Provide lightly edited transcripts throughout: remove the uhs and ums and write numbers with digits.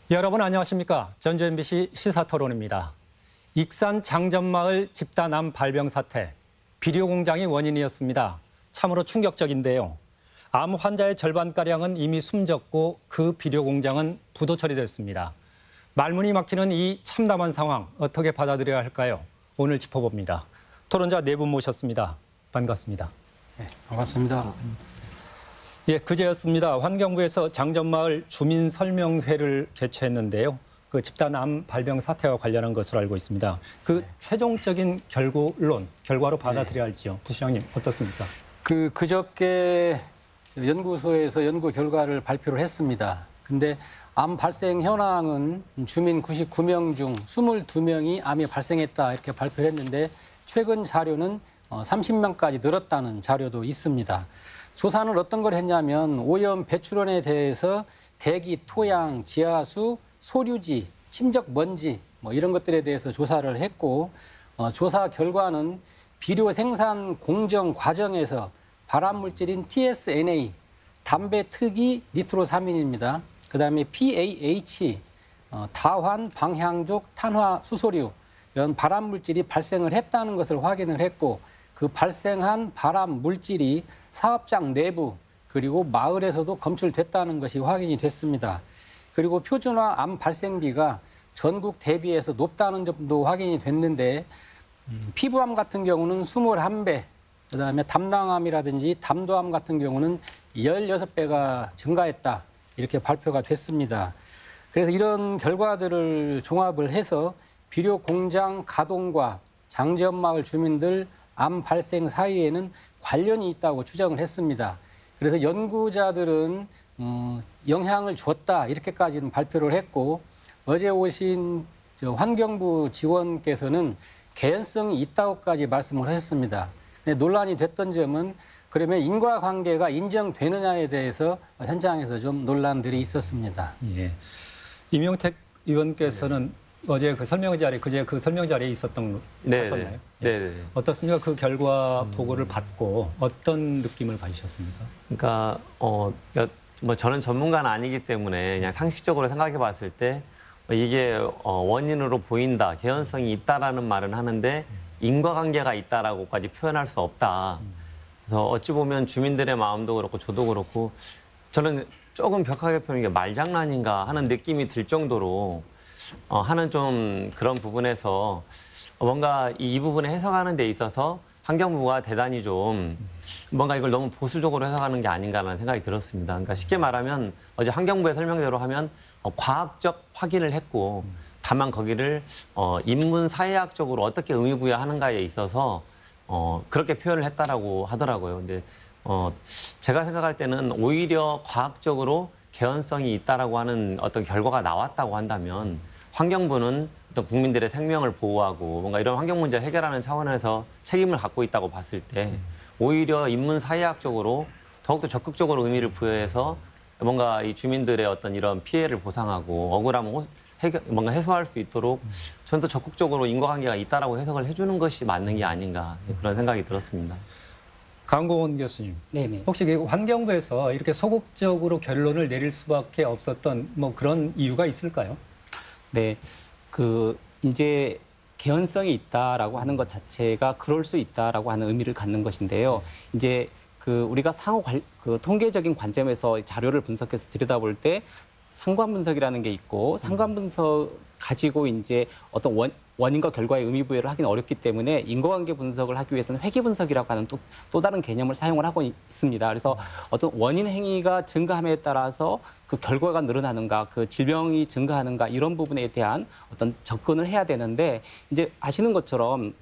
여러분 안녕하십니까? 전주 MBC 시사토론입니다. 익산 장전마을 집단암 발병 사태, 비료 공장이 원인이었습니다. 참으로 충격적인데요. 암 환자의 절반가량은 이미 숨졌고 그 비료 공장은 부도 처리됐습니다. 말문이 막히는 이 참담한 상황 어떻게 받아들여야 할까요? 오늘 짚어봅니다. 토론자 네 분 모셨습니다. 반갑습니다. 네, 반갑습니다. 예, 그제였습니다. 환경부에서 장전마을 주민설명회를 개최했는데요. 그 집단암 발병 사태와 관련한 것으로 알고 있습니다. 그 최종적인 결과로 받아들여야 할지요. 부시장님 어떻습니까? 그저께 연구소에서 연구 결과를 발표를 했습니다. 근데 암 발생 현황은 주민 99명 중 22명이 암이 발생했다 이렇게 발표했는데 최근 자료는 30명까지 늘었다는 자료도 있습니다. 조사는 어떤 걸 했냐면 오염 배출원에 대해서 대기, 토양, 지하수, 소류지, 침적 먼지 이런 것들에 대해서 조사를 했고 조사 결과는 비료 생산 공정 과정에서 발암물질인 TSNA, 담배 특이 니트로사민입니다. 그다음에 PAH, 다환, 방향족, 탄화, 수소류 이런 발암물질이 발생을 했다는 것을 확인을 했고 그 발생한 발암 물질이 사업장 내부 그리고 마을에서도 검출됐다는 것이 확인이 됐습니다. 그리고 표준화 암 발생비가 전국 대비해서 높다는 점도 확인이 됐는데 피부암 같은 경우는 21배, 그다음에 담낭암이라든지 담도암 같은 경우는 16배가 증가했다 이렇게 발표가 됐습니다. 그래서 이런 결과들을 종합을 해서 비료 공장 가동과 장전마을 주민들 암 발생 사이에는 관련이 있다고 추정을 했습니다. 그래서 연구자들은 영향을 줬다 이렇게까지는 발표를 했고 어제 오신 환경부 직원께서는 개연성이 있다고까지 말씀을 하셨습니다. 근데 논란이 됐던 점은 그러면 인과관계가 인정되느냐에 대해서 현장에서 좀 논란들이 있었습니다. 예. 이명택 의원께서는 어제 그 설명 자리에 그제 그 설명 자리에 있었던 갔었나요? 네. 어떻습니까? 그 결과 보고를 받고 어떤 느낌을 가지셨습니까? 그러니까 뭐 저는 전문가는 아니기 때문에 그냥 상식적으로 생각해 봤을 때 이게 원인으로 보인다, 개연성이 있다라는 말은 하는데 인과관계가 있다라고까지 표현할 수 없다. 그래서 어찌 보면 주민들의 마음도 그렇고 저도 그렇고 저는 조금 격하게 표현한 게 말장난인가 하는 느낌이 들 정도로 하는 좀 그런 부분에서 뭔가 이 부분에 해석하는 데 있어서 환경부가 대단히 좀 뭔가 이걸 너무 보수적으로 해석하는 게 아닌가라는 생각이 들었습니다. 그러니까 쉽게 말하면 어제 환경부의 설명대로 하면 과학적 확인을 했고 다만 거기를 인문사회학적으로 어떻게 의미부여하는가에 있어서 그렇게 표현을 했다라고 하더라고요. 근데 제가 생각할 때는 오히려 과학적으로 개연성이 있다라고 하는 어떤 결과가 나왔다고 한다면 환경부는 어떤 국민들의 생명을 보호하고 뭔가 이런 환경 문제를 해결하는 차원에서 책임을 갖고 있다고 봤을 때 오히려 인문사회학적으로 더욱더 적극적으로 의미를 부여해서 뭔가 이 주민들의 어떤 이런 피해를 보상하고 억울함을 뭔가 해소할 수 있도록 저는 더 적극적으로 인과관계가 있다라고 해석을 해주는 것이 맞는 게 아닌가 그런 생각이 들었습니다. 강공원 교수님, 네네. 혹시 환경부에서 이렇게 소극적으로 결론을 내릴 수밖에 없었던 뭐 그런 이유가 있을까요? 네, 이제 개연성이 있다라고 하는 것 자체가 그럴 수 있다라고 하는 의미를 갖는 것인데요. 이제 우리가 통계적인 관점에서 자료를 분석해서 들여다볼 때 상관 분석이라는 게 있고 상관 분석 가지고 이제 어떤 원인과 결과의 의미 부여를 하기는 어렵기 때문에 인과관계 분석을 하기 위해서는 회귀 분석이라고 하는 또 다른 개념을 사용을 하고 있습니다. 그래서 어떤 원인 행위가 증가함에 따라서 그 결과가 늘어나는가, 그 질병이 증가하는가 이런 부분에 대한 어떤 접근을 해야 되는데 이제 아시는 것처럼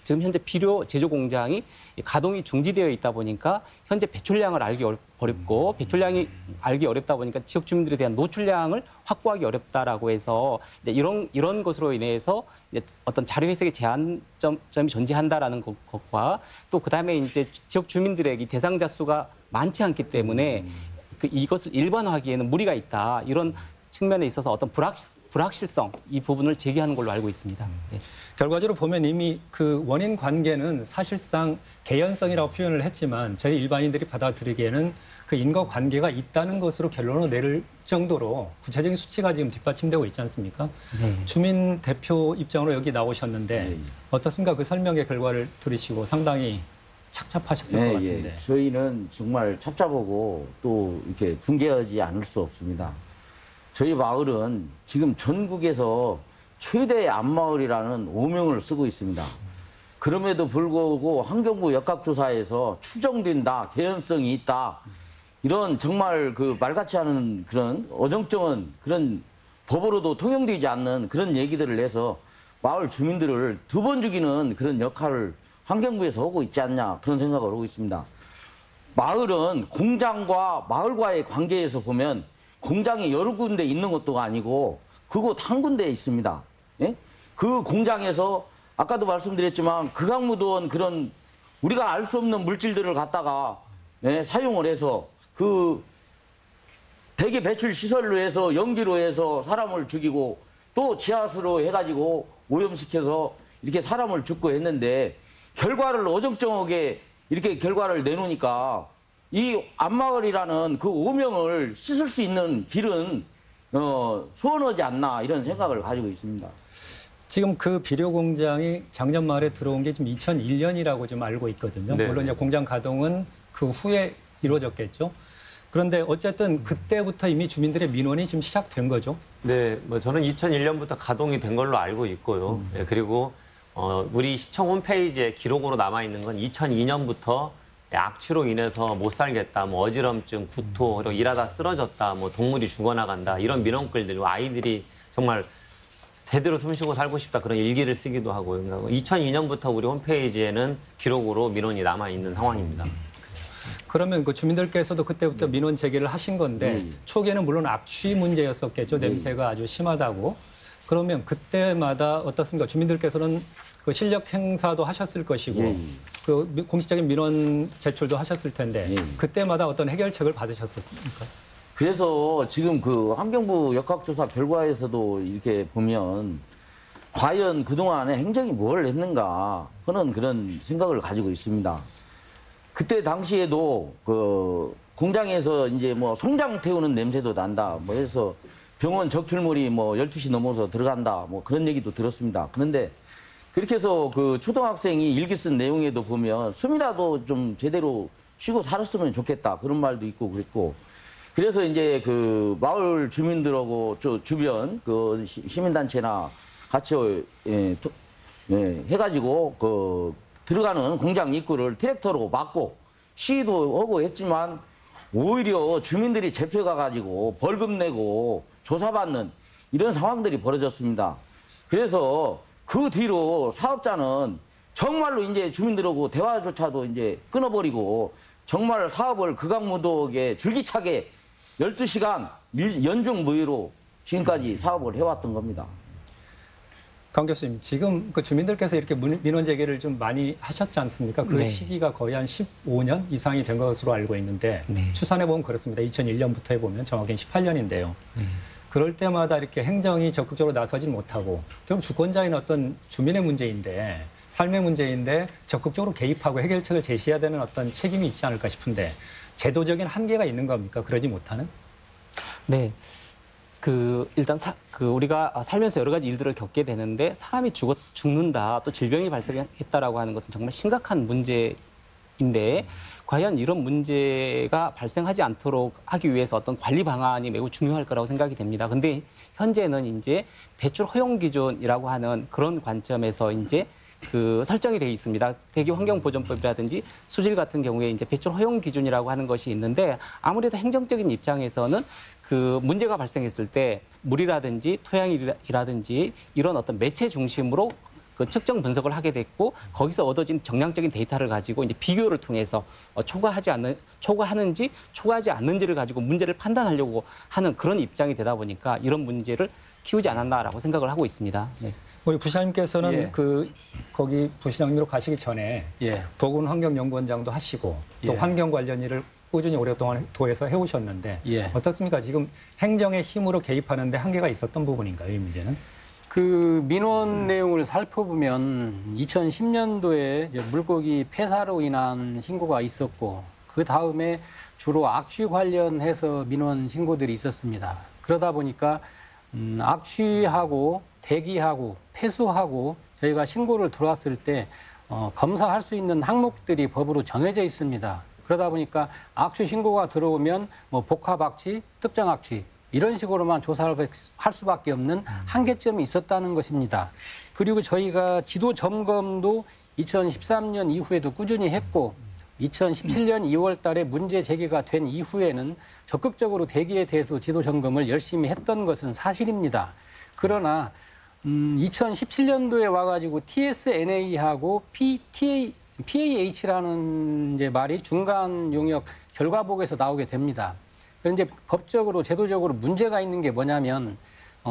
지금 현재 비료 제조 공장이 가동이 중지되어 있다 보니까 현재 배출량을 알기 어렵고 배출량이 알기 어렵다 보니까 지역 주민들에 대한 노출량을 확보하기 어렵다라고 해서 이제 이런 것으로 인해서 이제 어떤 자료 해석의 제한점이 존재한다라는 것과 또 그다음에 이제 지역 주민들에게 대상자 수가 많지 않기 때문에 이것을 일반화하기에는 무리가 있다 이런 측면에 있어서 어떤 불확실성 이 부분을 제기하는 걸로 알고 있습니다. 네. 결과적으로 보면 이미 그 원인 관계는 사실상 개연성이라고 표현을 했지만 저희 일반인들이 받아들이기에는 그 인과 관계가 있다는 것으로 결론을 내릴 정도로 구체적인 수치가 지금 뒷받침되고 있지 않습니까? 네. 주민 대표 입장으로 여기 나오셨는데 어떻습니까? 그 설명의 결과를 들으시고 상당히 착잡하셨을 것 같은데. 저희는 정말 착잡하고 또 이렇게 분개하지 않을 수 없습니다. 저희 마을은 지금 전국에서 최대 암마을이라는 오명을 쓰고 있습니다. 그럼에도 불구하고 환경부 역학조사에서 추정된다, 개연성이 있다, 이런 정말 그 말같이 않은 그런 어정쩡한 그런 법으로도 통용되지 않는 그런 얘기들을 해서 마을 주민들을 두 번 죽이는 그런 역할을 환경부에서 하고 있지 않냐, 그런 생각을 하고 있습니다. 마을은 공장과 마을과의 관계에서 보면 공장이 여러 군데 있는 것도 아니고 그곳 한 군데에 있습니다. 예? 그 공장에서 아까도 말씀드렸지만 극악무도한 그런 우리가 알 수 없는 물질들을 갖다가 사용을 해서 그 대기 배출 시설로 해서 연기로 해서 사람을 죽이고 또 지하수로 해가지고 오염시켜서 이렇게 사람을 죽고 했는데 결과를 어정쩡하게 이렇게 결과를 내놓으니까 이 암마을이라는 그 오명을 씻을 수 있는 길은 소원하지 않나 이런 생각을 가지고 있습니다. 지금 그 비료 공장이 장전마을에 들어온 게 지금 2001년이라고 좀 알고 있거든요. 네. 물론 이제 공장 가동은 그 후에 이루어졌겠죠. 그런데 어쨌든 그때부터 이미 주민들의 민원이 지금 시작된 거죠. 네, 뭐 저는 2001년부터 가동이 된 걸로 알고 있고요. 예, 그리고 우리 시청 홈페이지에 기록으로 남아 있는 건 2002년부터 악취로 인해서 못 살겠다, 뭐 어지럼증, 구토, 그리고 일하다 쓰러졌다, 뭐 동물이 죽어나간다 이런 민원글들, 아이들이 정말 제대로 숨쉬고 살고 싶다 그런 일기를 쓰기도 하고요. 2002년부터 우리 홈페이지에는 기록으로 민원이 남아 있는 상황입니다. 그러면 그 주민들께서도 그때부터 민원 제기를 하신 건데 초기에는 물론 악취 문제였었겠죠. 냄새가 아주 심하다고. 그러면 그때마다 어떻습니까? 주민들께서는 그 실력 행사도 하셨을 것이고 그 공식적인 민원 제출도 하셨을 텐데 그때마다 어떤 해결책을 받으셨습니까? 그래서 지금 그 환경부 역학조사 결과에서도 이렇게 보면 과연 그동안에 행정이 뭘 했는가 하는 그런 생각을 가지고 있습니다. 그때 당시에도 그 공장에서 이제 뭐 송장 태우는 냄새도 난다 뭐 해서 병원 적출물이 뭐 12시 넘어서 들어간다 뭐 그런 얘기도 들었습니다. 그런데 그렇게 해서 그 초등학생이 일기 쓴 내용에도 보면 숨이라도 좀 제대로 쉬고 살았으면 좋겠다 그런 말도 있고 그랬고 그래서 이제 그 마을 주민들하고 저 주변 그 시민단체나 같이 해가지고 그 들어가는 공장 입구를 트랙터로 막고 시위도 하고 했지만 오히려 주민들이 잡혀가가지고 벌금 내고 조사받는 이런 상황들이 벌어졌습니다. 그래서 그 뒤로 사업자는 정말로 이제 주민들하고 대화조차도 이제 끊어버리고 정말 사업을 극악무도하게 줄기차게 12시간 연중 무휴로 지금까지 사업을 해왔던 겁니다. 강 교수님, 지금 그 주민들께서 이렇게 민원 제기를 좀 많이 하셨지 않습니까? 그 네. 시기가 거의 한 15년 이상이 된 것으로 알고 있는데 네. 추산해보면 그렇습니다. 2001년부터 해보면 정확히는 18년인데요. 그럴 때마다 이렇게 행정이 적극적으로 나서지 못하고 그럼 주권자인 어떤 주민의 문제인데 삶의 문제인데 적극적으로 개입하고 해결책을 제시해야 되는 어떤 책임이 있지 않을까 싶은데 제도적인 한계가 있는 겁니까? 그러지 못하는? 네. 일단 우리가 살면서 여러 가지 일들을 겪게 되는데 사람이 죽는다, 또 질병이 발생했다라고 하는 것은 정말 심각한 문제인데 과연 이런 문제가 발생하지 않도록 하기 위해서 어떤 관리 방안이 매우 중요할 거라고 생각이 됩니다. 근데 현재는 이제 배출 허용 기준이라고 하는 그런 관점에서 이제 설정이 되어 있습니다. 대기환경보전법이라든지 수질 같은 경우에 이제 배출 허용 기준이라고 하는 것이 있는데 아무래도 행정적인 입장에서는 문제가 발생했을 때 물이라든지 토양이라든지 이런 어떤 매체 중심으로 측정 분석을 하게 됐고 거기서 얻어진 정량적인 데이터를 가지고 이제 비교를 통해서 초과하는지 초과하지 않는지를 가지고 문제를 판단하려고 하는 그런 입장이 되다 보니까 이런 문제를 키우지 않았나라고 생각을 하고 있습니다. 네. 우리 부시장님께서는 예. 거기 부시장님으로 가시기 전에 예. 보건환경연구원장도 하시고 또 예. 환경 관련 일을 꾸준히 오랫동안 도에서 해오셨는데 예. 어떻습니까? 지금 행정의 힘으로 개입하는데 한계가 있었던 부분인가요, 이 문제는? 그 민원 내용을 살펴보면 2010년도에 이제 물고기 폐사로 인한 신고가 있었고 그 다음에 주로 악취 관련해서 민원 신고들이 있었습니다. 그러다 보니까 악취하고 대기하고 폐수하고 저희가 신고를 들어왔을 때 검사할 수 있는 항목들이 법으로 정해져 있습니다. 그러다 보니까 악취 신고가 들어오면 뭐 복합 악취, 특정 악취 이런 식으로만 조사를 할 수밖에 없는 한계점이 있었다는 것입니다. 그리고 저희가 지도 점검도 2013년 이후에도 꾸준히 했고 2017년 2월 달에 문제 제기가 된 이후에는 적극적으로 대기에 대해서 지도 점검을 열심히 했던 것은 사실입니다. 그러나 2017년도에 와가지고 TSNA하고 PAH라는 이제 말이 중간 용역 결과보고에서 나오게 됩니다. 그런데 법적으로 제도적으로 문제가 있는 게 뭐냐면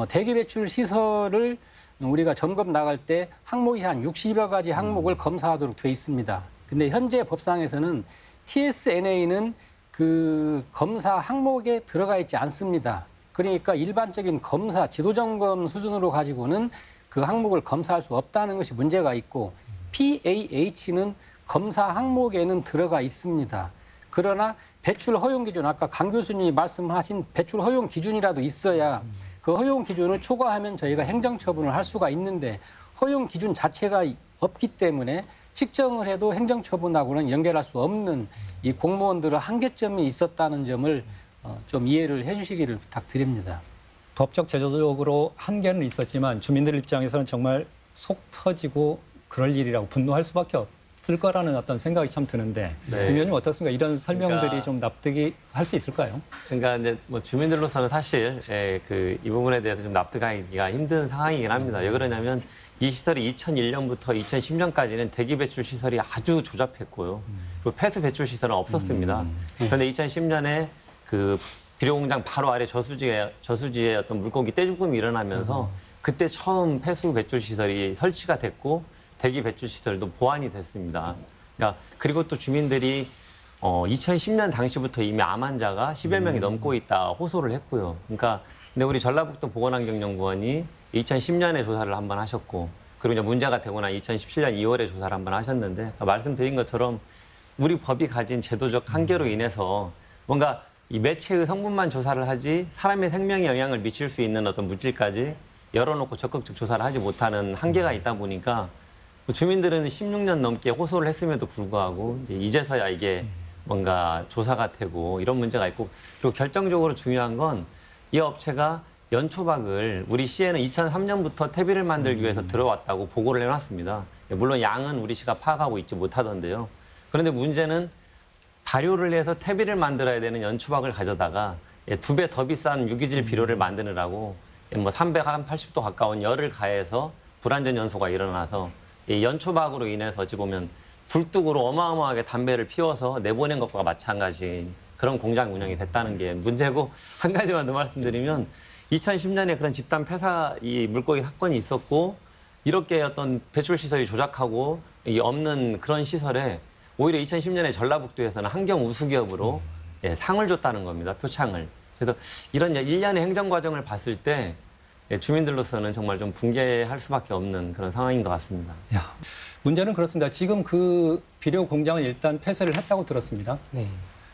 대기 배출 시설을 우리가 점검 나갈 때 항목이 한 60여 가지 항목을 검사하도록 돼 있습니다. 근데 현재 법상에서는 TSNA는 그 검사 항목에 들어가 있지 않습니다. 그러니까 일반적인 검사, 지도점검 수준으로 가지고는 그 항목을 검사할 수 없다는 것이 문제가 있고 PAH는 검사 항목에는 들어가 있습니다. 그러나 배출 허용 기준, 아까 강 교수님이 말씀하신 배출 허용 기준이라도 있어야 그 허용 기준을 초과하면 저희가 행정처분을 할 수가 있는데 허용 기준 자체가 없기 때문에 측정을 해도 행정처분하고는 연결할 수 없는 이 공무원들의 한계점이 있었다는 점을 좀 이해를 해주시기를 부탁드립니다. 법적 제도적으로 한계는 있었지만 주민들 입장에서는 정말 속 터지고 그럴 일이라고 분노할 수밖에 없을 거라는 어떤 생각이 참 드는데 네. 임 의원님 어떻습니까? 이런 설명들이 그러니까 좀 납득이 할 수 있을까요? 그러니까 이제 뭐 주민들로서는 사실 이 부분에 대해서 좀 납득하기가 힘든 상황이긴 합니다. 왜 그러냐면 이 시설이 2001년부터 2010년까지는 대기 배출 시설이 아주 조잡했고요. 그리고 폐수 배출 시설은 없었습니다. 그런데 2010년에 그 비료공장 바로 아래 저수지에 어떤 물고기 떼죽음이 일어나면서 그때 처음 폐수 배출 시설이 설치가 됐고 대기 배출 시설도 보완이 됐습니다. 그러니까 그리고 또 주민들이 2010년 당시부터 이미 암 환자가 10여 명이 넘고 있다 호소를 했고요. 그러니까 근데 우리 전라북도 보건환경연구원이 2010년에 조사를 한번 하셨고 그리고 이제 문제가 되거나 2017년 2월에 조사를 한번 하셨는데 그러니까 말씀드린 것처럼 우리 법이 가진 제도적 한계로 인해서 뭔가 이 매체의 성분만 조사를 하지 사람의 생명에 영향을 미칠 수 있는 어떤 물질까지 열어놓고 적극적 조사를 하지 못하는 한계가 있다 보니까 주민들은 16년 넘게 호소를 했음에도 불구하고 이제서야 이게 뭔가 조사가 되고 이런 문제가 있고 그리고 결정적으로 중요한 건 이 업체가 연초박을 우리 시에는 2003년부터 퇴비를 만들기 위해서 들어왔다고 보고를 해놨습니다. 물론 양은 우리 시가 파악하고 있지 못하던데요. 그런데 문제는 발효를 해서 퇴비를 만들어야 되는 연초박을 가져다가 2배 더 비싼 유기질 비료를 만드느라고 뭐 380도 가까운 열을 가해서 불완전 연소가 일어나서 이 연초박으로 인해서 어찌 보면 굴뚝으로 어마어마하게 담배를 피워서 내보낸 것과 마찬가지 그런 공장 운영이 됐다는 게 문제고 한 가지만 더 말씀드리면 2010년에 그런 집단 폐사 이 물고기 사건이 있었고 이렇게 어떤 배출 시설이 조작하고 이 없는 그런 시설에 오히려 2010년에 전라북도에서는 환경 우수기업으로 상을 줬다는 겁니다. 표창을. 그래서 이런 일련의 행정 과정을 봤을 때 주민들로서는 정말 좀 붕괴할 수밖에 없는 그런 상황인 것 같습니다. 야, 문제는 그렇습니다. 지금 그 비료 공장은 일단 폐쇄를 했다고 들었습니다. 네.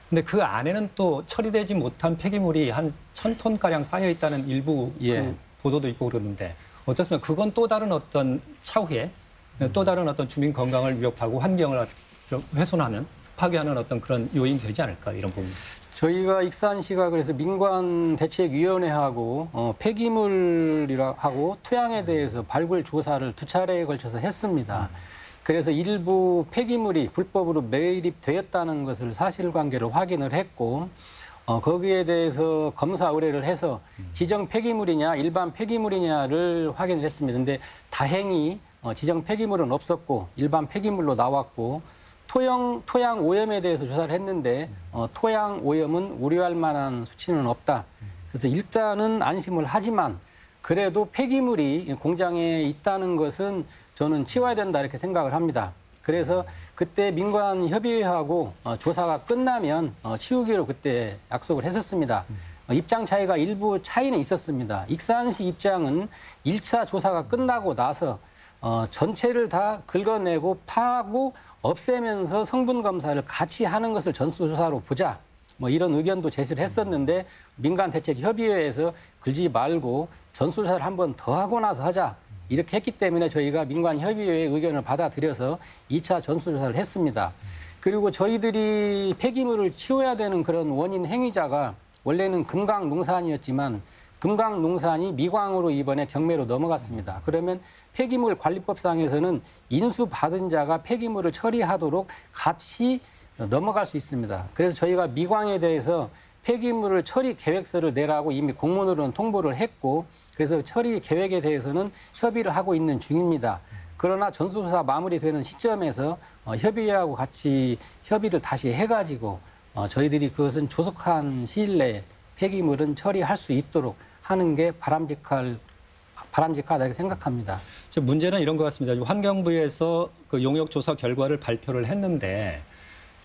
근데 그 안에는 또 처리되지 못한 폐기물이 한 1,000톤가량 쌓여 있다는 일부 그 보도도 있고 그러는데 어떻습니까? 그건 또 다른 어떤 차후에 또 다른 어떤 주민 건강을 위협하고 환경을 좀 훼손하는 파괴하는 어떤 그런 요인이 되지 않을까 이런 부분. 저희가 익산시가 그래서 민관대책위원회하고 폐기물이라고 토양에 대해서 발굴 조사를 2차례에 걸쳐서 했습니다. 그래서 일부 폐기물이 불법으로 매립되었다는 것을 사실관계를 확인을 했고 거기에 대해서 검사 의뢰를 해서 지정 폐기물이냐 일반 폐기물이냐를 확인을 했습니다. 그런데 다행히 지정 폐기물은 없었고 일반 폐기물로 나왔고 토양 오염에 대해서 조사를 했는데 토양 오염은 우려할 만한 수치는 없다. 그래서 일단은 안심을 하지만 그래도 폐기물이 공장에 있다는 것은 저는 치워야 된다 이렇게 생각을 합니다. 그래서 그때 민관협의회하고 조사가 끝나면 치우기로 그때 약속을 했었습니다. 입장 차이가 일부 차이는 있었습니다. 익산시 입장은 1차 조사가 끝나고 나서 전체를 다 긁어내고 파하고 없애면서 성분 검사를 같이 하는 것을 전수조사로 보자. 뭐 이런 의견도 제시를 했었는데 민간대책협의회에서 긁지 말고 전수조사를 한 번 더 하고 나서 하자. 이렇게 했기 때문에 저희가 민관협의회의 의견을 받아들여서 2차 전수조사를 했습니다. 그리고 저희들이 폐기물을 치워야 되는 그런 원인 행위자가 원래는 금강농산이었지만 금강농산이 미광으로 이번에 경매로 넘어갔습니다. 그러면 폐기물 관리법상에서는 인수받은 자가 폐기물을 처리하도록 같이 넘어갈 수 있습니다. 그래서 저희가 미광에 대해서 폐기물을 처리 계획서를 내라고 이미 공문으로는 통보를 했고 그래서 처리 계획에 대해서는 협의를 하고 있는 중입니다. 그러나 전수조사 마무리되는 시점에서 협의회하고 같이 협의를 다시 해가지고 저희들이 그것은 조속한 시일 내에 폐기물은 처리할 수 있도록 하는 게 바람직하다 이렇게 생각합니다. 문제는 이런 것 같습니다. 환경부에서 그 용역 조사 결과를 발표를 했는데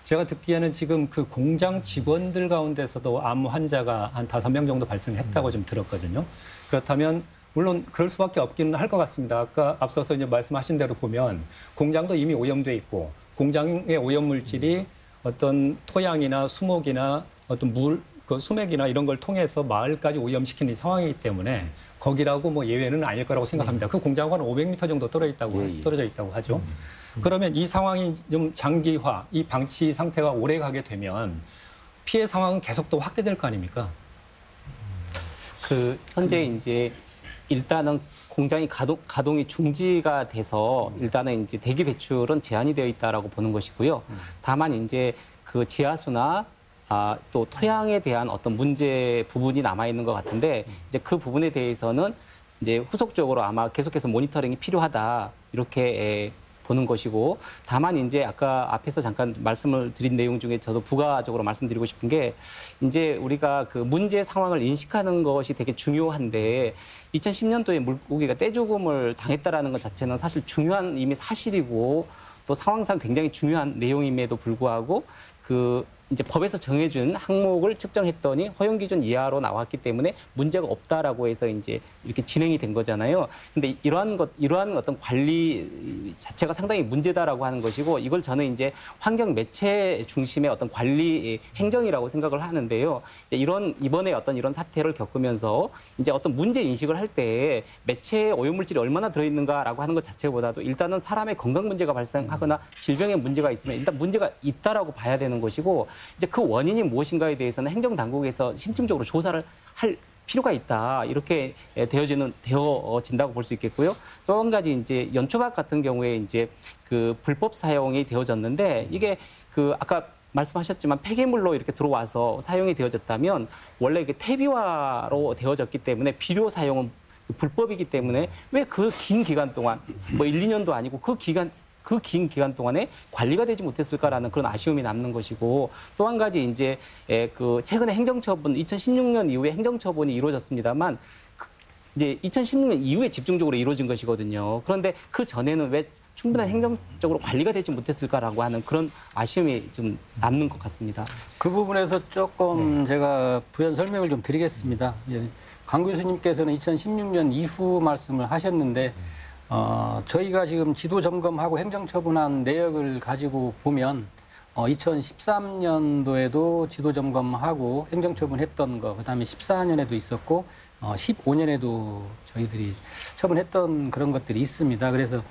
제가 듣기에는 지금 그 공장 직원들 가운데서도 암 환자가 한 5명 정도 발생했다고 좀 들었거든요. 그렇다면 물론 그럴 수밖에 없기는 할 것 같습니다. 아까 앞서서 이제 말씀하신 대로 보면 공장도 이미 오염돼 있고 공장의 오염 물질이 어떤 토양이나 수목이나 어떤 물, 그 수맥이나 이런 걸 통해서 마을까지 오염시키는 상황이기 때문에 거기라고 뭐 예외는 아닐 거라고 생각합니다. 그 공장과는 500m 정도 떨어져 있다고 하죠. 그러면 이 상황이 좀 장기화, 이 방치 상태가 오래 가게 되면 피해 상황은 계속 또 확대될 거 아닙니까? 현재 이제 일단은 공장이 가동이 중지가 돼서 일단은 이제 대기 배출은 제한이 되어 있다라고 보는 것이고요. 다만 이제 그 지하수나 또 토양에 대한 어떤 문제 부분이 남아 있는 것 같은데 이제 그 부분에 대해서는 이제 후속적으로 아마 계속해서 모니터링이 필요하다 이렇게 보는 것이고 다만 이제 아까 앞에서 잠깐 말씀을 드린 내용 중에 저도 부가적으로 말씀드리고 싶은 게 이제 우리가 그 문제 상황을 인식하는 것이 되게 중요한데 2010년도에 물고기가 떼죽음을 당했다라는 것 자체는 사실 중요한 이미 사실이고 또 상황상 굉장히 중요한 내용임에도 불구하고 그 이제 법에서 정해준 항목을 측정했더니 허용 기준 이하로 나왔기 때문에 문제가 없다라고 해서 이제 이렇게 진행이 된 거잖아요. 근데 이러한 어떤 관리 자체가 상당히 문제다라고 하는 것이고 이걸 저는 이제 환경 매체 중심의 어떤 관리 행정이라고 생각을 하는데요. 이번에 어떤 이런 사태를 겪으면서 이제 어떤 문제 인식을 할 때 매체에 오염물질이 얼마나 들어있는가라고 하는 것 자체보다도 일단은 사람의 건강 문제가 발생하거나 질병의 문제가 있으면 일단 문제가 있다라고 봐야 되는 것이고 이제 그 원인이 무엇인가에 대해서는 행정당국에서 심층적으로 조사를 할 필요가 있다. 이렇게 되어진다고 볼 수 있겠고요. 또 한 가지 이제 연초박 같은 경우에 이제 그 불법 사용이 되어졌는데 이게 그 아까 말씀하셨지만 폐기물로 이렇게 들어와서 사용이 되어졌다면 원래 이게 퇴비화로 되어졌기 때문에 비료 사용은 불법이기 때문에 왜 그 긴 기간 동안 뭐 1, 2년도 아니고 그 긴 기간 동안에 관리가 되지 못했을까라는 그런 아쉬움이 남는 것이고 또 한 가지 이제 그 최근에 행정처분 2016년 이후에 행정처분이 이루어졌습니다만 이제 2016년 이후에 집중적으로 이루어진 것이거든요. 그런데 그 전에는 왜 충분한 행정적으로 관리가 되지 못했을까라고 하는 그런 아쉬움이 좀 남는 것 같습니다. 그 부분에서 조금 제가 부연 설명을 좀 드리겠습니다. 강 교수님께서는 2016년 이후 말씀을 하셨는데 저희가 지금 지도 점검하고 행정 처분한 내역을 가지고 보면 2013년도에도 지도 점검하고 행정 처분했던 거, 그다음에 14년에도 있었고 15년에도 저희들이 처분했던 그런 것들이 있습니다. 그래서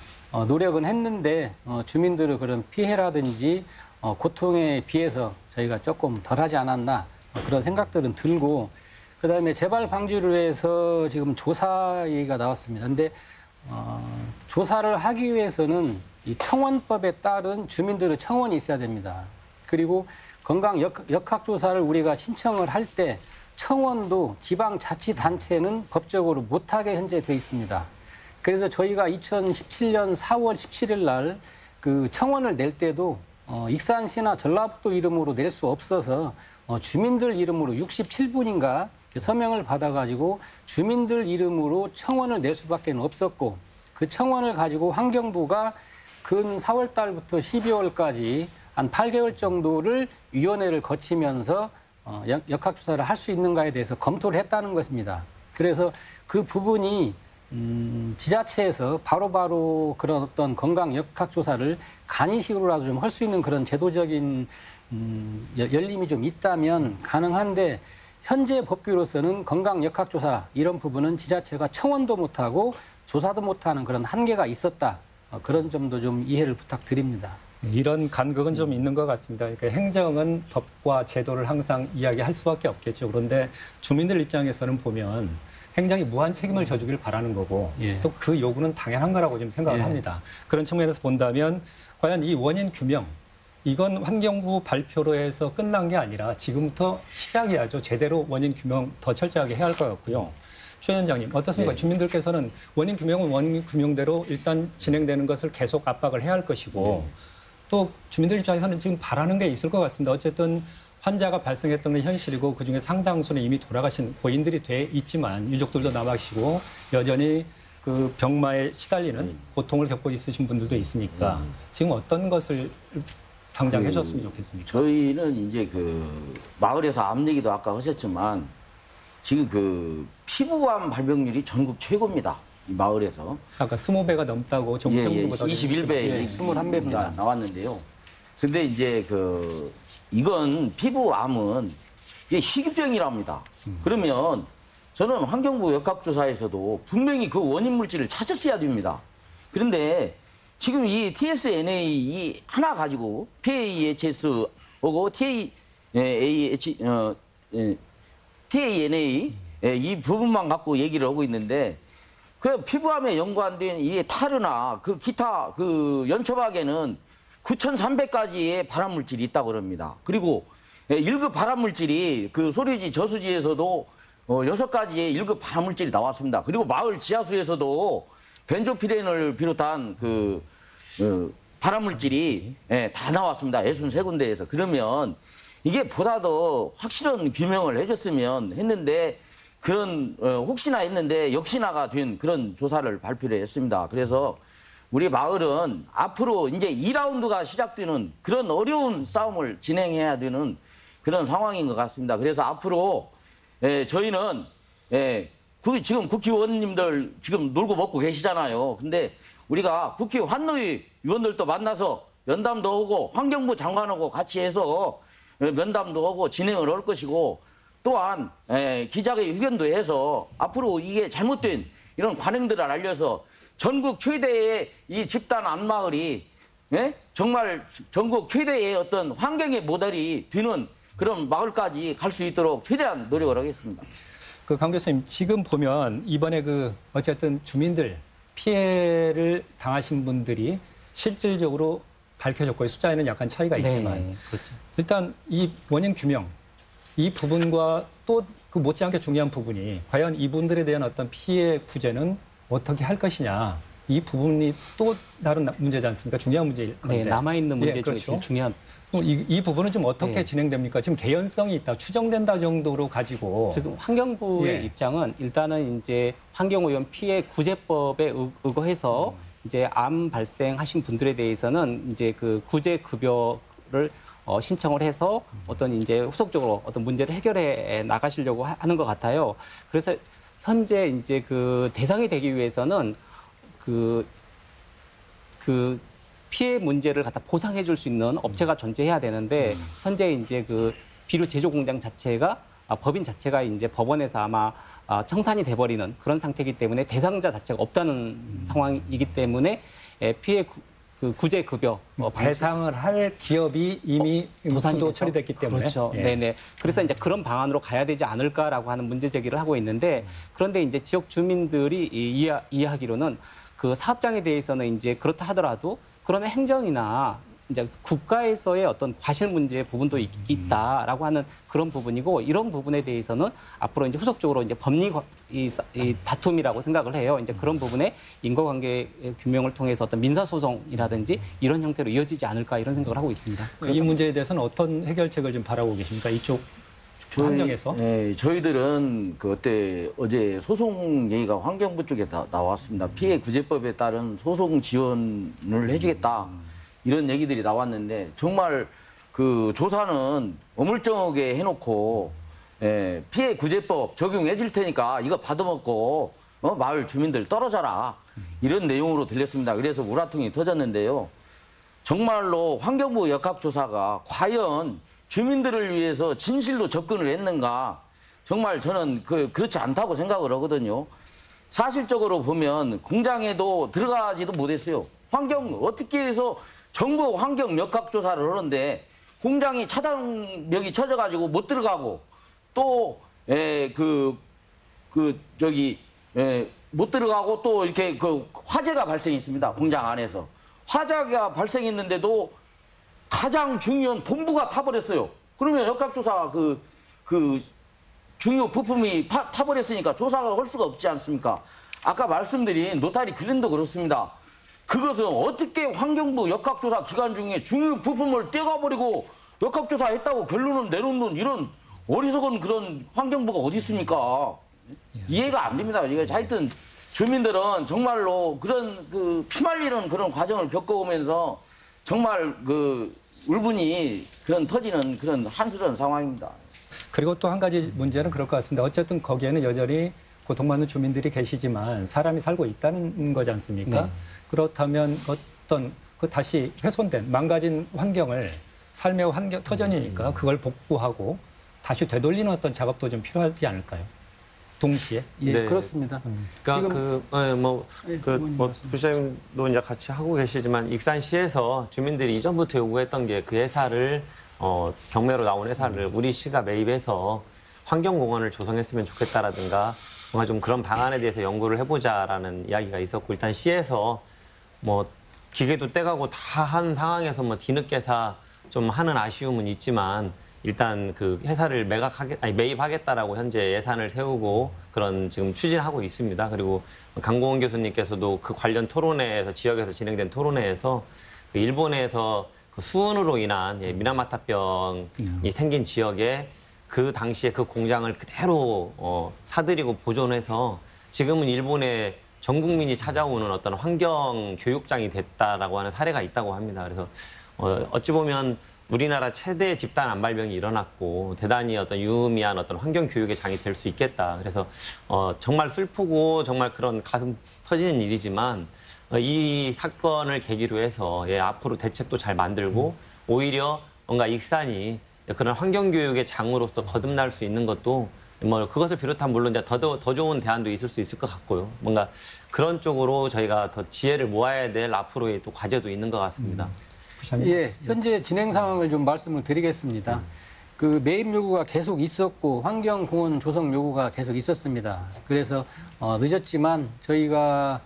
노력은 했는데 주민들의 그런 피해라든지 고통에 비해서 저희가 조금 덜하지 않았나 그런 생각들은 들고 그다음에 재발 방지를 위해서 지금 조사 얘기가 나왔습니다. 근데 조사를 하기 위해서는 이 청원법에 따른 주민들의 청원이 있어야 됩니다. 그리고 건강 역학조사를 우리가 신청을 할 때 청원도 지방자치단체는 법적으로 못하게 현재 돼 있습니다. 그래서 저희가 2017년 4월 17일 날 그 청원을 낼 때도 익산시나 전라북도 이름으로 낼 수 없어서 주민들 이름으로 67분인가 서명을 받아가지고 주민들 이름으로 청원을 낼 수밖에 없었고 그 청원을 가지고 환경부가 근 4월 달부터 12월까지 한 8개월 정도를 위원회를 거치면서 역학조사를 할 수 있는가에 대해서 검토를 했다는 것입니다. 그래서 그 부분이 지자체에서 바로바로 그런 어떤 건강 역학조사를 간이식으로라도 좀 할 수 있는 그런 제도적인 열림이 좀 있다면 가능한데 현재 법규로서는 건강 역학조사 이런 부분은 지자체가 청원도 못하고 조사도 못하는 그런 한계가 있었다. 그런 점도 좀 이해를 부탁드립니다. 이런 간극은 좀 있는 것 같습니다. 그러니까 행정은 법과 제도를 항상 이야기할 수밖에 없겠죠. 그런데 주민들 입장에서는 보면 행정이 무한 책임을 져주길 바라는 거고 예. 또 그 요구는 당연한 거라고 좀 생각을 예. 합니다. 그런 측면에서 본다면 과연 이 원인 규명 이건 환경부 발표로 해서 끝난 게 아니라 지금부터 시작해야죠. 제대로 원인 규명 더 철저하게 해야 할 것 같고요. 최 위원장님 어떻습니까? 네. 주민들께서는 원인 규명은 원인 규명대로 일단 진행되는 것을 계속 압박을 해야 할 것이고 또 주민들 입장에서는 지금 바라는 게 있을 것 같습니다. 어쨌든 환자가 발생했던 건 현실이고 그중에 상당수는 이미 돌아가신 고인들이 돼 있지만 유족들도 남아 계시고 여전히 그 병마에 시달리는 고통을 겪고 있으신 분들도 있으니까 지금 어떤 것을 당장 해줬으면 좋겠습니까? 저희는 이제 그 마을에서 암 얘기도 아까 하셨지만 지금 그 피부암 발병률이 전국 최고입니다. 이 마을에서. 아까 20배가 넘다고 전국 평균보다 21배 예, 21배입니다. 나왔는데요. 근데 이제 그 이건 피부암은 이게 희귀병이랍니다. 그러면 저는 환경부 역학조사에서도 분명히 그 원인 물질을 찾았어야 됩니다. 그런데 지금 이 TSNA 하나 가지고 PAHS하고 TANA 이 부분만 갖고 얘기를 하고 있는데 그 피부암에 연관된 이 타르나 그 기타 그 연초박에는 9,300가지의 발암물질이 있다고 그럽니다. 그리고 1급 발암물질이 그 소류지 저수지에서도 6가지의 1급 발암물질이 나왔습니다. 그리고 마을 지하수에서도 벤조피렌을 비롯한 그 발암물질이 다 나왔습니다. 63군데에서. 그러면 이게 보다 더 확실한 규명을 해줬으면 했는데 그런 혹시나 했는데 역시나가 된 그런 조사를 발표를 했습니다. 그래서 우리 마을은 앞으로 이제 2라운드가 시작되는 그런 어려운 싸움을 진행해야 되는 그런 상황인 것 같습니다. 그래서 앞으로 저희는 지금 국회의원님들 지금 놀고 먹고 계시잖아요. 근데 우리가 국회 환노위 위원들도 만나서 면담도 하고 환경부 장관하고 같이 해서 면담도 하고 진행을 할 것이고 또한 기자회견도 해서 앞으로 이게 잘못된 이런 관행들을 알려서 전국 최대의 이 집단 안마을이 정말 전국 최대의 어떤 환경의 모델이 되는 그런 마을까지 갈 수 있도록 최대한 노력을 하겠습니다. 그 강 교수님 지금 보면 이번에 그 어쨌든 주민들 피해를 당하신 분들이 실질적으로 밝혀졌고 숫자에는 약간 차이가 있지만 네, 그렇죠. 일단 이 원인 규명 이 부분과 또 그 못지않게 중요한 부분이 과연 이분들에 대한 어떤 피해 구제는 어떻게 할 것이냐 이 부분이 또 다른 문제지 않습니까? 중요한 문제일 건데. 네, 남아있는 문제 중에 그렇죠. 제일 중요한. 이 부분은 좀 어떻게 네. 진행됩니까? 지금 개연성이 있다, 추정된다 정도로 가지고. 지금 환경부의 입장은 일단은 이제 환경오염 피해 구제법에 의거해서 이제 암 발생하신 분들에 대해서는 이제 그 구제 급여를 신청을 해서 어떤 이제 후속적으로 어떤 문제를 해결해 나가시려고 하는 것 같아요. 그래서 현재 이제 그 대상이 되기 위해서는 그 피해 문제를 갖다 보상해 줄 수 있는 업체가 존재해야 되는데 현재 이제 그 비료 제조 공장 자체가 법인 자체가 이제 법원에서 아마 청산이 돼버리는 그런 상태이기 때문에 대상자 자체가 없다는 상황이기 때문에 피해 구제 급여 배상을 할 기업이 이미 구도 처리됐기 때문에. 그렇죠. 예. 네네. 그래서 이제 그런 방안으로 가야 되지 않을까라고 하는 문제 제기를 하고 있는데 그런데 이제 지역 주민들이 이해하기로는 그 사업장에 대해서는 이제 그렇다 하더라도 그러면 행정이나 이제 국가에서의 어떤 과실 문제 부분도 있다라고 하는 그런 부분이고 이런 부분에 대해서는 앞으로 이제 후속적으로 이제 법리 이 다툼이라고 생각을 해요. 이제 그런 부분에 인과관계 규명을 통해서 어떤 민사소송이라든지 이런 형태로 이어지지 않을까 이런 생각을 하고 있습니다. 이 문제에 대해서는 어떤 해결책을 좀 바라고 계십니까? 이쪽 환경에서? 저희들은 그때 어제 소송 얘기가 환경부 쪽에 나왔습니다. 피해 구제법에 따른 소송 지원을 해주겠다 이런 얘기들이 나왔는데 정말 그 조사는 어물쩡하게 해놓고 피해 구제법 적용해 줄 테니까 이거 받아먹고 마을 주민들 떨어져라 이런 내용으로 들렸습니다. 그래서 우라통이 터졌는데요. 정말로 환경부 역학조사가 과연 주민들을 위해서 진실로 접근을 했는가? 정말 저는 그렇지 않다고 생각을 하거든요. 사실적으로 보면 공장에도 들어가지도 못했어요. 어떻게 해서 정부 환경 역학조사를 하는데 공장이 차단벽이 쳐져가지고 못 들어가고 또 못 들어가고 또 이렇게 화재가 발생했습니다. 공장 안에서. 화재가 발생했는데도 가장 중요한 본부가 타버렸어요. 그러면 역학조사 중요 부품이 타버렸으니까 조사를 할 수가 없지 않습니까? 아까 말씀드린 노타리 글랜도 그렇습니다. 그것은 어떻게 환경부 역학조사 기간 중에 중요 부품을 떼가버리고 역학조사했다고 결론을 내놓는 이런 어리석은 그런 환경부가 어디 있습니까? 이해가 안 됩니다. 하여튼 주민들은 정말로 그런 피말리는 그런 과정을 겪어오면서 정말 울분이 터지는 그런 한스러운 상황입니다. 그리고 또 한 가지 문제는 그럴 것 같습니다. 어쨌든 거기에는 여전히 고통받는 주민들이 계시지만 사람이 살고 있다는 거지 않습니까? 네. 그렇다면 어떤 다시 훼손된 망가진 환경을 삶의 터전이니까 그걸 복구하고 다시 되돌리는 어떤 작업도 좀 필요하지 않을까요? 동시에? 예, 네. 그렇습니다. 그러니까 부시장님도 이제 같이 하고 계시지만 익산시에서 주민들이 이전부터 요구했던 게 그 회사를 경매로 나온 회사를 우리 시가 매입해서 환경공원을 조성했으면 좋겠다라든가 뭔가 좀 그런 방안에 대해서 연구를 해보자라는 이야기가 있었고 일단 시에서 기계도 떼가고 다 한 상황에서 뒤늦게사 좀 하는 아쉬움은 있지만 일단 그 회사를 매입하겠다라고 현재 예산을 세우고 그런 지금 추진하고 있습니다. 그리고 강공원 교수님께서도 그 관련 토론회에서 지역에서 진행된 토론회에서 그 일본에서 그 수은으로 인한 미나마타병이 생긴 지역에 그 당시에 그 공장을 그대로 사들이고 보존해서 지금은 일본의 전 국민이 찾아오는 어떤 환경 교육장이 됐다라고 하는 사례가 있다고 합니다. 그래서 어찌 보면 우리나라 최대 집단 암발병이 일어났고 대단히 어떤 유의미한 어떤 환경 교육의 장이 될 수 있겠다. 그래서 정말 슬프고 정말 그런 가슴 터지는 일이지만 이 사건을 계기로 해서 앞으로 대책도 잘 만들고 오히려 뭔가 익산이 그런 환경 교육의 장으로서 거듭날 수 있는 것도 그것을 비롯한 물론 이제 더 좋은 대안도 있을 수 있을 것 같고요. 뭔가 그런 쪽으로 저희가 더 지혜를 모아야 될 앞으로의 또 과제도 있는 것 같습니다. 예, 현재 진행 상황을 좀 말씀을 드리겠습니다. 그 매입 요구가 계속 있었고 환경공원 조성 요구가 계속 있었습니다. 그래서 늦었지만 저희가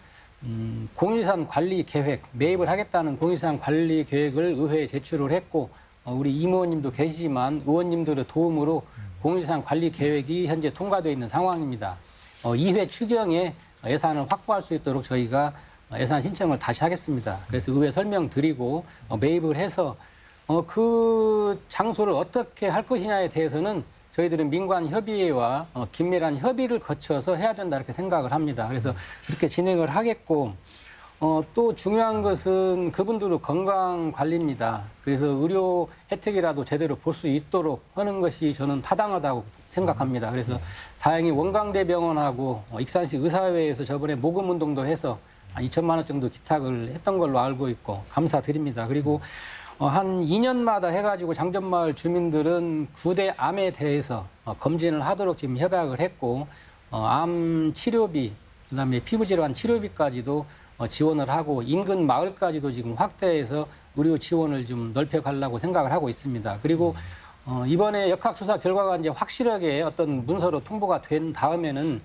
공유산 관리 계획, 매입을 하겠다는 공유산 관리 계획을 의회에 제출을 했고 우리 임의원님도 계시지만 의원님들의 도움으로 공유산 관리 계획이 현재 통과되어 있는 상황입니다. 2회 추경에 예산을 확보할 수 있도록 저희가 예산 신청을 다시 하겠습니다. 그래서 의회 설명드리고 매입을 해서 그 장소를 어떻게 할 것이냐에 대해서는 저희들은 민관협의회와 긴밀한 협의를 거쳐서 해야 된다 이렇게 생각을 합니다. 그래서 그렇게 진행을 하겠고 또 중요한 것은 그분들의 건강 관리입니다. 그래서 의료 혜택이라도 제대로 볼 수 있도록 하는 것이 저는 타당하다고 생각합니다. 그래서 다행히 원광대병원하고 익산시 의사회에서 저번에 모금운동도 해서 2천만 원 정도 기탁을 했던 걸로 알고 있고 감사드립니다. 그리고 한 2년마다 해가지고 장전마을 주민들은 구대 암에 대해서 검진을 하도록 지금 협약을 했고 암 치료비, 그다음에 피부질환 치료비까지도 지원을 하고 인근 마을까지도 지금 확대해서 의료 지원을 좀 넓혀가려고 생각을 하고 있습니다. 그리고 이번에 역학조사 결과가 이제 확실하게 어떤 문서로 통보가 된 다음에는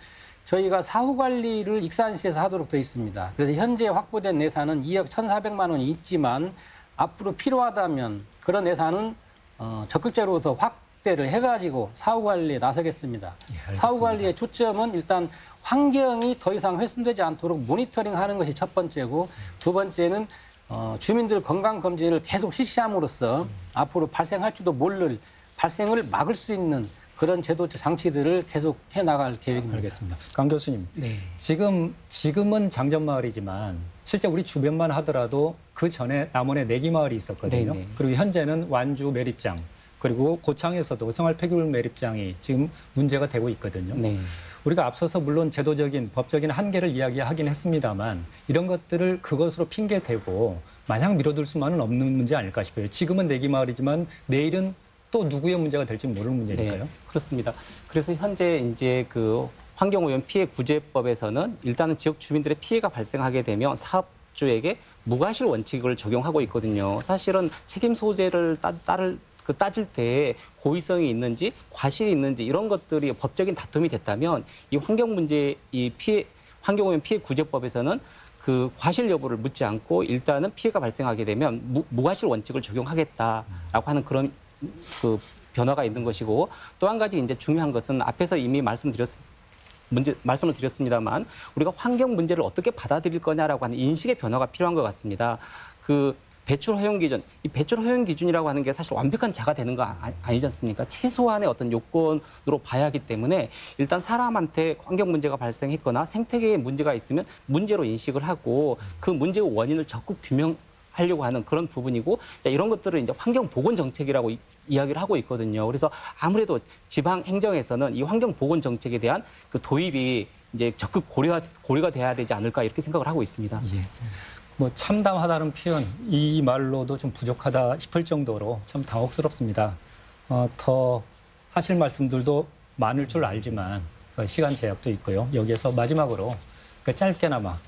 저희가 사후 관리를 익산시에서 하도록 되어 있습니다. 그래서 현재 확보된 예산은 2억 1,400만 원이 있지만 앞으로 필요하다면 그런 예산은 적극적으로 더 확대를 해가지고 사후 관리에 나서겠습니다. 사후 관리의 초점은 일단 환경이 더 이상 훼손되지 않도록 모니터링하는 것이 첫 번째고 두 번째는 주민들 건강 검진을 계속 실시함으로써 앞으로 발생할지도 모를 발생을 막을 수 있는 그런 제도 장치들을 계속 해나갈 계획입니다. 알겠습니다. 강 교수님, 네. 지금은 장전마을이지만 실제 우리 주변만 하더라도 그 전에 남원에 내기마을이 있었거든요. 네네. 그리고 현재는 완주 매립장, 그리고 고창에서도 생활 폐기물 매립장이 지금 문제가 되고 있거든요. 네. 우리가 앞서서 물론 제도적인 법적인 한계를 이야기하긴 했습니다만 이런 것들을 그것으로 핑계 대고 마냥 밀어둘 수만은 없는 문제 아닐까 싶어요. 지금은 내기마을이지만 내일은 또 누구의 문제가 될지 모르는 문제니까요. 네, 그렇습니다. 그래서 현재 이제 그 환경오염 피해 구제법에서는 일단은 지역 주민들의 피해가 발생하게 되면 사업주에게 무과실 원칙을 적용하고 있거든요. 사실은 책임 소재를 따질 때 고의성이 있는지 과실이 있는지 이런 것들이 법적인 다툼이 됐다면 이 환경 문제 환경오염 피해 구제법에서는 그 과실 여부를 묻지 않고 일단은 피해가 발생하게 되면 무과실 원칙을 적용하겠다라고 하는 그런 그 변화가 있는 것이고, 또 한 가지 이제 중요한 것은 앞에서 이미 말씀을 드렸습니다만 우리가 환경 문제를 어떻게 받아들일 거냐라고 하는 인식의 변화가 필요한 것 같습니다. 그 배출 허용 기준, 이 배출 허용 기준이라고 하는 게 사실 완벽한 자가 되는 거 아니지 않습니까? 최소한의 어떤 요건으로 봐야 하기 때문에 일단 사람한테 환경 문제가 발생했거나 생태계에 문제가 있으면 문제로 인식을 하고 그 문제의 원인을 적극 규명하려고 하는 그런 부분이고, 이런 것들을 이제 환경 보건 정책이라고 이야기를 하고 있거든요. 그래서 아무래도 지방 행정에서는 이 환경 보건 정책에 대한 그 도입이 이제 적극 고려가 돼야 되지 않을까 이렇게 생각을 하고 있습니다. 예. 뭐 참담하다는 표현 이 말로도 좀 부족하다 싶을 정도로 참 당혹스럽습니다. 더 하실 말씀들도 많을 줄 알지만 시간 제약도 있고요. 여기에서 마지막으로 짧게나마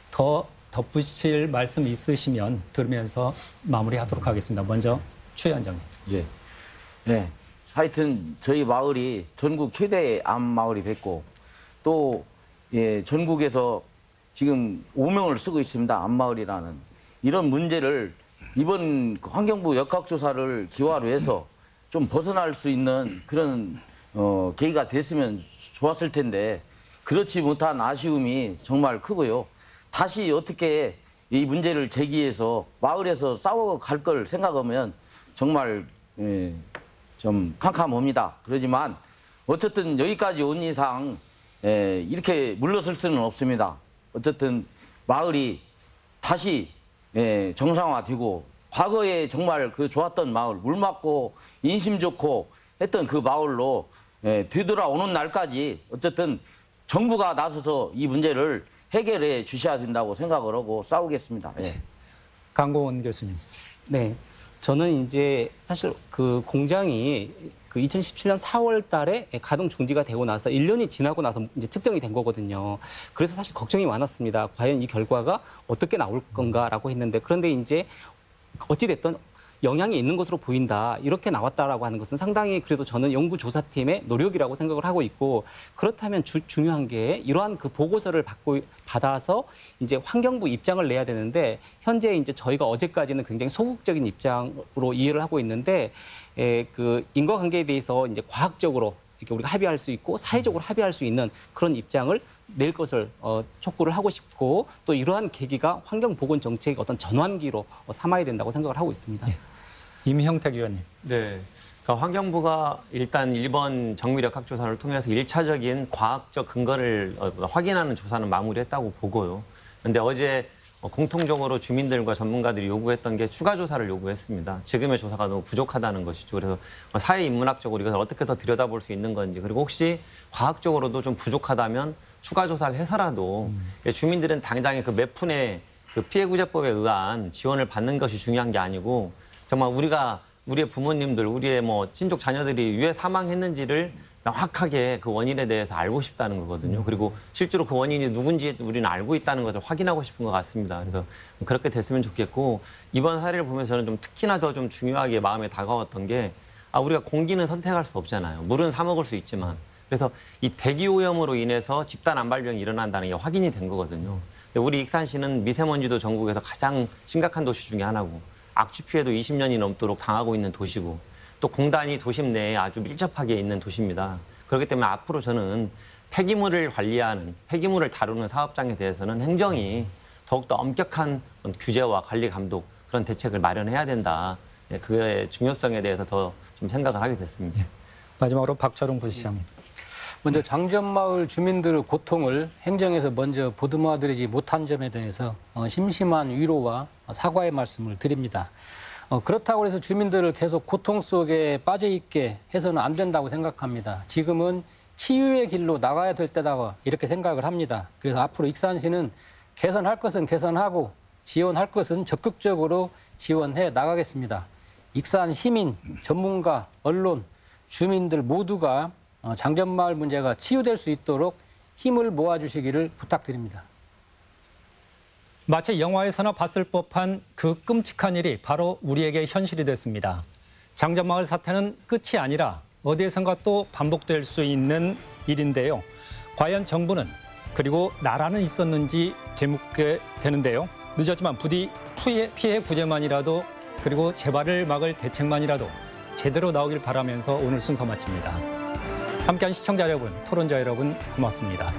더 덧붙일 말씀 있으시면 들으면서 마무리하도록 하겠습니다. 먼저 최 위원장님. 예. 네. 하여튼 저희 마을이 전국 최대 암 마을이 됐고 또 예, 전국에서 지금 오명을 쓰고 있습니다. 암마을이라는 이런 문제를 이번 환경부 역학조사를 기화로 해서 좀 벗어날 수 있는 그런 계기가 됐으면 좋았을 텐데 그렇지 못한 아쉬움이 정말 크고요. 다시 어떻게 이 문제를 제기해서 마을에서 싸워갈 걸 생각하면 정말 좀 캄캄합니다. 그러지만 어쨌든 여기까지 온 이상 이렇게 물러설 수는 없습니다. 어쨌든 마을이 다시 정상화되고 과거에 정말 그 좋았던 마을, 물 맑고 인심 좋고 했던 그 마을로 되돌아오는 날까지 어쨌든 정부가 나서서 이 문제를 해결해 주셔야 된다고 생각을 하고 싸우겠습니다. 예. 강공원 교수님. 네. 저는 이제 사실 그 공장이 그 2017년 4월 달에 가동 중지가 되고 나서 1년이 지나고 나서 이제 측정이 된 거거든요. 그래서 사실 걱정이 많았습니다. 과연 이 결과가 어떻게 나올 건가라고 했는데, 그런데 이제 어찌됐든 영향이 있는 것으로 보인다, 이렇게 나왔다라고 하는 것은 상당히 그래도 저는 연구조사팀의 노력이라고 생각을 하고 있고, 그렇다면 중요한 게 이러한 그 보고서를 받아서 이제 환경부 입장을 내야 되는데, 현재 이제 저희가 어제까지는 굉장히 소극적인 입장으로 이해를 하고 있는데, 그 인과관계에 대해서 이제 과학적으로 이렇게 우리가 합의할 수 있고 사회적으로 합의할 수 있는 그런 입장을 낼 것을 촉구를 하고 싶고, 또 이러한 계기가 환경보건 정책의 어떤 전환기로 삼아야 된다고 생각을 하고 있습니다. 예. 임형택 의원님. 네. 그러니까 환경부가 일단 1번 정밀역학조사를 통해서 1차적인 과학적 근거를 확인하는 조사는 마무리했다고 보고요. 그런데 어제 공통적으로 주민들과 전문가들이 요구했던 게 추가 조사를 요구했습니다. 지금의 조사가 너무 부족하다는 것이죠. 그래서 사회인문학적으로 이것을 어떻게 더 들여다볼 수 있는 건지, 그리고 혹시 과학적으로도 좀 부족하다면 추가 조사를 해서라도 주민들은 당장에 그 몇 푼의 그 피해구제법에 의한 지원을 받는 것이 중요한 게 아니고, 정말 우리의 부모님들, 우리의 뭐 친족 자녀들이 왜 사망했는지를 명확하게 그 원인에 대해서 알고 싶다는 거거든요. 그리고 실제로 그 원인이 누군지 우리는 알고 있다는 것을 확인하고 싶은 것 같습니다. 그래서 그렇게 됐으면 좋겠고, 이번 사례를 보면서 저는 좀 특히나 더 좀 중요하게 마음에 다가왔던 게, 우리가 공기는 선택할 수 없잖아요. 물은 사 먹을 수 있지만. 그래서 이 대기 오염으로 인해서 집단 암발병이 일어난다는 게 확인이 된 거거든요. 우리 익산시는 미세먼지도 전국에서 가장 심각한 도시 중에 하나고, 악취 피해도 20년이 넘도록 당하고 있는 도시고, 또 공단이 도심 내에 아주 밀접하게 있는 도시입니다. 그렇기 때문에 앞으로 저는 폐기물을 관리하는, 폐기물을 다루는 사업장에 대해서는 행정이 더욱더 엄격한 규제와 관리 감독, 그런 대책을 마련해야 된다. 그의 중요성에 대해서 더 좀 생각을 하게 됐습니다. 마지막으로 박철웅 부시장님. 먼저 장전마을 주민들의 고통을 행정에서 먼저 보듬어드리지 못한 점에 대해서 심심한 위로와 사과의 말씀을 드립니다. 그렇다고 해서 주민들을 계속 고통 속에 빠져 있게 해서는 안 된다고 생각합니다. 지금은 치유의 길로 나가야 될 때다 이렇게 생각을 합니다. 그래서 앞으로 익산시는 개선할 것은 개선하고 지원할 것은 적극적으로 지원해 나가겠습니다. 익산 시민, 전문가, 언론, 주민들 모두가 장전마을 문제가 치유될 수 있도록 힘을 모아주시기를 부탁드립니다. 마치 영화에서나 봤을 법한 그 끔찍한 일이 바로 우리에게 현실이 됐습니다. 장전마을 사태는 끝이 아니라 어디에선가 또 반복될 수 있는 일인데요. 과연 정부는 그리고 나라는 있었는지 되묻게 되는데요. 늦었지만 부디 피해 구제만이라도 그리고 재발을 막을 대책만이라도 제대로 나오길 바라면서 오늘 순서 마칩니다. 함께한 시청자 여러분, 토론자 여러분 고맙습니다.